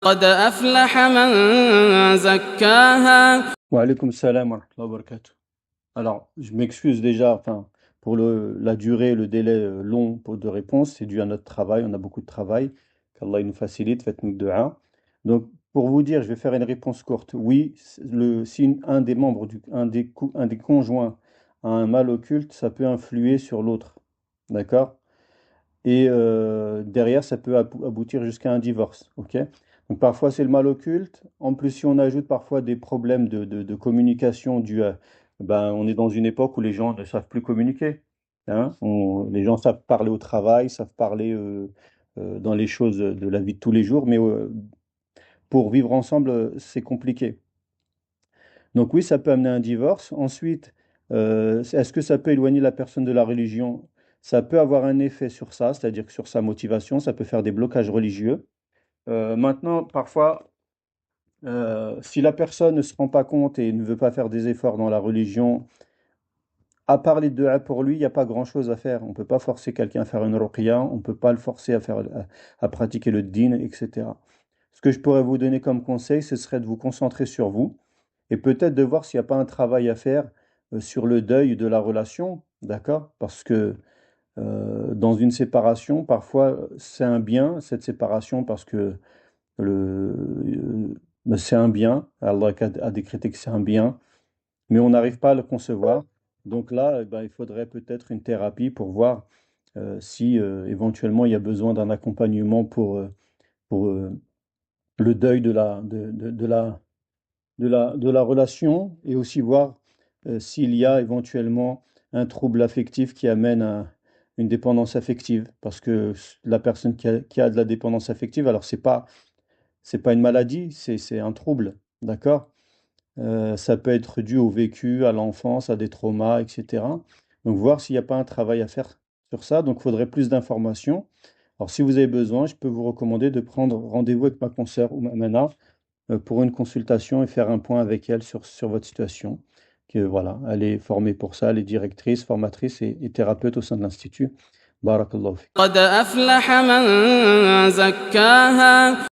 قد أفلح من زكاها. Wa alaykoum salam wa rahmatullahi wa barakatuh. Alors, je m'excuse déjà, enfin, pour la durée, le délai long de réponse, c'est dû à notre travail, on a beaucoup de travail, qu'Allah il nous facilite, faites-nous dua. Donc, pour vous dire, je vais faire une réponse courte. Oui, si un des membres, un des conjoints a un mal occulte, ça peut influer sur l'autre, d'accord? Et derrière, ça peut aboutir jusqu'à un divorce, ok? Donc parfois c'est le mal occulte. En plus, si on ajoute parfois des problèmes de communication dus à, ben, on est dans une époque où les gens ne savent plus communiquer, hein. Les gens savent parler au travail, savent parler dans les choses de la vie de tous les jours, mais pour vivre ensemble, c'est compliqué. Donc oui, ça peut amener à un divorce. Ensuite, est-ce que ça peut éloigner la personne de la religion? Ça peut avoir un effet sur ça, c'est-à-dire que sur sa motivation, ça peut faire des blocages religieux. Maintenant, parfois, si la personne ne se rend pas compte et ne veut pas faire des efforts dans la religion, à part les deux pour lui, il n'y a pas grand-chose à faire. On ne peut pas forcer quelqu'un à faire une ruqya, on ne peut pas le forcer à pratiquer le din, etc. Ce que je pourrais vous donner comme conseil, ce serait de vous concentrer sur vous et peut-être de voir s'il n'y a pas un travail à faire sur le deuil de la relation, d'accord? Parce que dans une séparation, parfois, c'est un bien, cette séparation, parce que c'est un bien, Allah a décrété que c'est un bien, mais on n'arrive pas à le concevoir. Donc là, eh ben, il faudrait peut-être une thérapie pour voir si éventuellement il y a besoin d'un accompagnement pour le deuil de la relation et aussi voir s'il y a éventuellement un trouble affectif qui amène à une dépendance affective. Parce que la personne qui a de la dépendance affective, alors c'est pas une maladie, c'est un trouble, d'accord? Ça peut être dû au vécu, à l'enfance, à des traumas, etc. Donc voir s'il n'y a pas un travail à faire sur ça. Donc il faudrait plus d'informations. Alors si vous avez besoin, je peux vous recommander de prendre rendez-vous avec ma consoeur ou ma Mana pour une consultation et faire un point avec elle sur votre situation. Que, voilà, elle est formée pour ça, elle est directrice, formatrice et thérapeute au sein de l'Institut. Barakallahu fik. قد أفلح من زكاها.